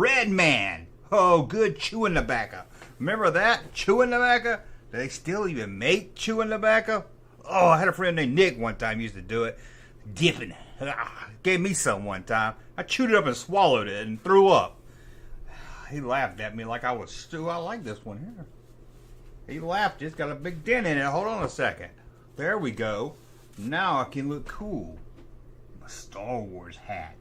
Red Man. Oh, good chewing tobacco. Remember that? Chewing tobacco? Do they still even make chewing tobacco? Oh, I had a friend named Nick one time used to do it. Dipping. Gave me some one time. I chewed it up and swallowed it and threw up. He laughed at me like I was stew. I like this one here. He laughed. It's got a big dent in it. Hold on a second. There we go. Now I can look cool. A Star Wars hat.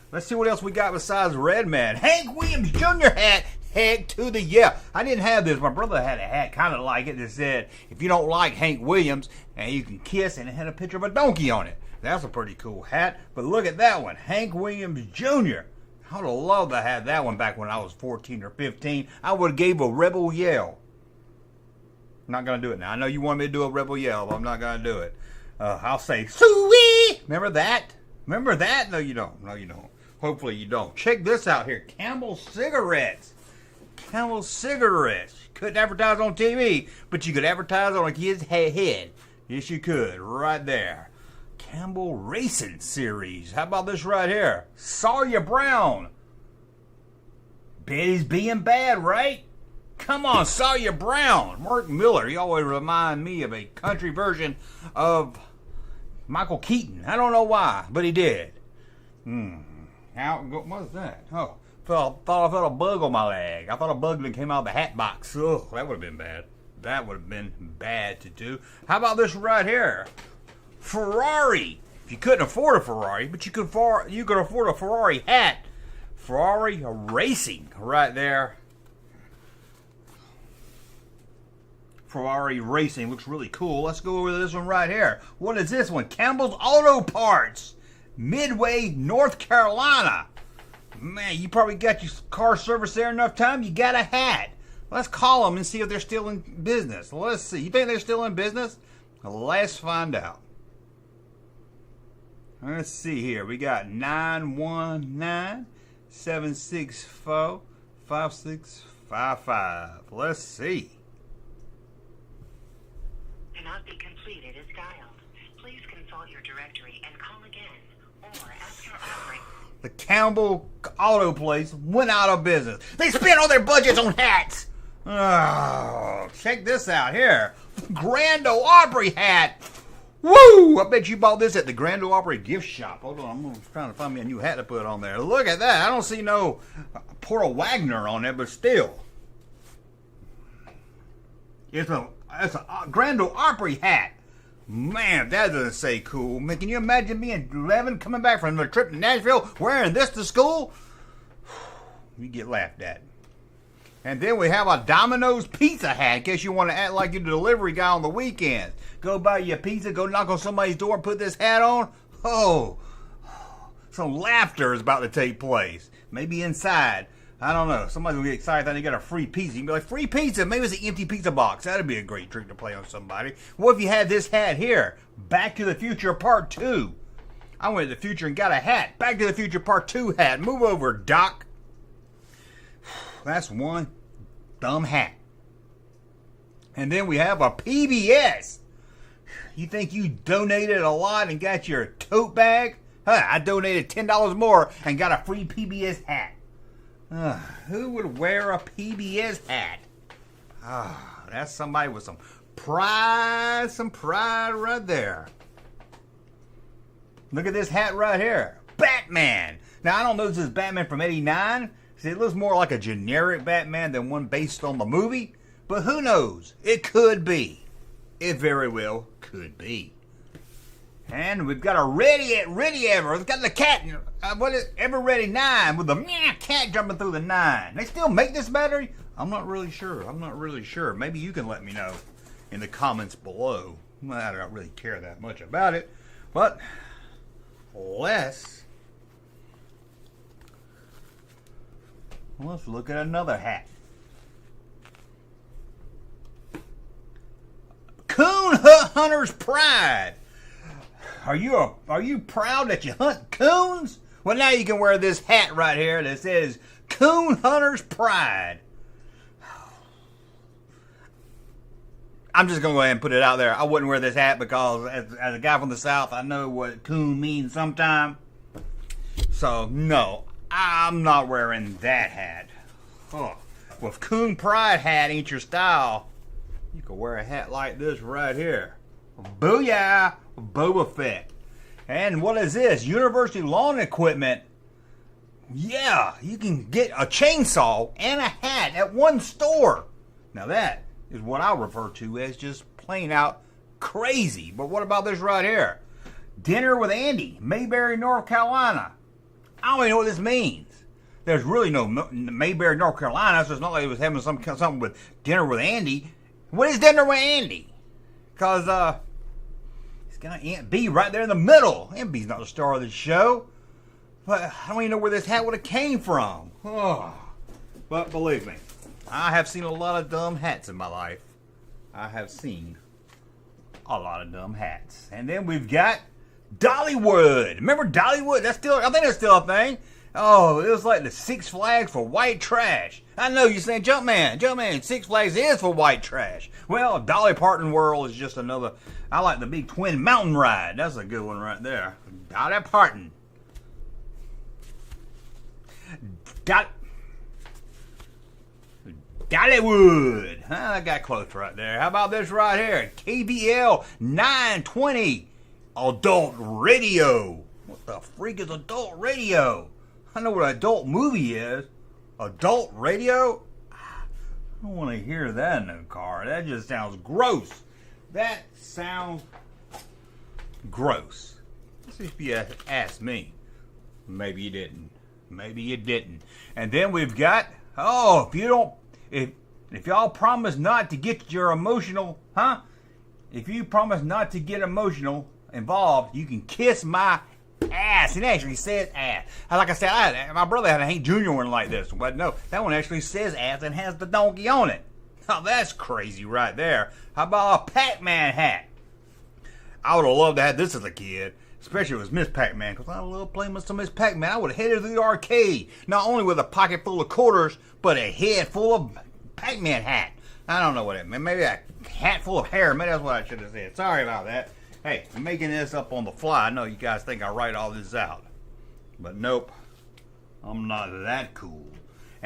Let's see what else we got besides Red Man. Hank Williams Jr. hat. Heck to the yeah. I didn't have this. My brother had a hat kind of like it that said, if you don't like Hank Williams, and you can kiss, and it had a picture of a donkey on it. That's a pretty cool hat. But look at that one. Hank Williams Jr. I would have loved to have that one back when I was 14 or 15. I would have gave a rebel yell. I'm not going to do it now. I know you want me to do a rebel yell, but I'm not going to do it. I'll say, Suey! Remember that? Remember that? No, you don't. No, you don't. Hopefully you don't. Check this out here. Camel cigarettes. Camel cigarettes. Couldn't advertise on TV, but you could advertise on a kid's head. Yes, you could. Right there. Campbell Racing Series. How about this right here? Sawyer Brown. Betty's being bad, right? Come on, Sawyer Brown. Mark Miller. He always remind me of a country version of Michael Keaton. I don't know why, but he did. What was that? Oh, thought I felt a bug on my leg. I thought a bug that came out of the hat box. Oh, that would have been bad. That would have been bad to do. How about this right here? Ferrari. If you couldn't afford a Ferrari, but you could afford a Ferrari hat. Ferrari Racing right there. Ferrari Racing looks really cool. Let's go over this one right here. What is this one? Campbell's Auto Parts. Midway, North Carolina. Man, you probably got your car serviced there enough time. You got a hat. Let's call them and see if they're still in business. Let's see. You think they're still in business? Let's find out. Let's see here. We got 919-764-5655. Let's see. Cannot be completed as dialed. Please consult your directory and call again, or ask your operator. The Campbell Auto Place went out of business. They spent all their budgets on hats. Oh, check this out here. Grand Ole Opry hat. Woo! I bet you bought this at the Grand Ole Opry gift shop. Hold on, I'm trying to find me a new hat to put on there. Look at that. I don't see no Porter Wagner on there, but still. It's a Grand Ole Opry hat. Man, that doesn't say cool. Man, can you imagine being 11 coming back from a trip to Nashville wearing this to school? You get laughed at. And then we have a Domino's pizza hat in case you want to act like you're the delivery guy on the weekends. Go buy your pizza, go knock on somebody's door and put this hat on. Oh, some laughter is about to take place. Maybe inside. I don't know. Somebody's going to get excited that they got a free pizza. You can be like, free pizza? Maybe it's an empty pizza box. That'd be a great trick to play on somebody. What if you had this hat here? Back to the Future Part 2. I went to the future and got a hat. Back to the Future Part 2 hat. Move over, Doc. That's one dumb hat. And then we have a PBS. You think you donated a lot and got your tote bag? I donated $10 more and got a free PBS hat. Who would wear a PBS hat? That's somebody with some pride right there. Look at this hat right here. Batman. Now, I don't know if this is Batman from '89. See, it looks more like a generic Batman than one based on the movie. But who knows? It could be. It very well could be. And we've got a Ready Ever. It's got the cat, Ever Ready 9 with the cat jumping through the 9. They still make this battery? I'm not really sure. Maybe you can let me know in the comments below. I don't really care that much about it. But let's look at another hat. Coon Hunters Pride. Are you proud that you hunt coons? Well, now you can wear this hat right here that says Coon Hunters Pride. I'm just going to go ahead and put it out there. I wouldn't wear this hat because as a guy from the South, I know what coon means sometime. So, no. I'm not wearing that hat. Oh, well, if Coon Pride hat ain't your style, you could wear a hat like this right here. Booyah! Boba Fett. And what is this? University lawn equipment. Yeah, you can get a chainsaw and a hat at one store. Now that is what I refer to as just plain out crazy. But what about this right here? Dinner with Andy, Mayberry, North Carolina. I don't even know what this means. There's really no Mayberry, North Carolina, so it's not like it was having something with Dinner with Andy. What is Dinner with Andy? Because, it's got Aunt B right there in the middle. Aunt B's not the star of the show. But I don't even know where this hat would have came from. Oh. But believe me, I have seen a lot of dumb hats in my life. I have seen a lot of dumb hats. And then we've got Dollywood. Remember Dollywood? I think that's still a thing. Oh, it was like the Six Flags for white trash. I know you're saying, Jumpman, Six Flags is for white trash. Well, Dolly Parton World is just another. I like the big twin mountain ride. That's a good one right there. Dolly Parton. Dollywood. I got close right there. How about this right here? KBL 920 Adult Radio. What the freak is adult radio? I know what an adult movie is. Adult radio? I don't want to hear that in the car. That just sounds gross. That sounds gross. If you ask me. Maybe you didn't. Maybe you didn't. And then we've got, if y'all promise not to get your emotional, if you promise not to get emotional involved, you can kiss my ass. It actually says ass. Like I said, my brother had a Hank Jr. one like this, but no, that one actually says ass and has the donkey on it. Now that's crazy right there. How about a Pac-Man hat? I would have loved to have this as a kid. Especially if it was Miss Pac-Man, because I love playing with some Miss Pac-Man. I would have headed to the arcade, not only with a pocket full of quarters, but a head full of Pac-Man hat. I don't know what it meant. Maybe a hat full of hair. Maybe that's what I should have said. Sorry about that. Hey, I'm making this up on the fly. I know you guys think I write all this out. But nope, I'm not that cool.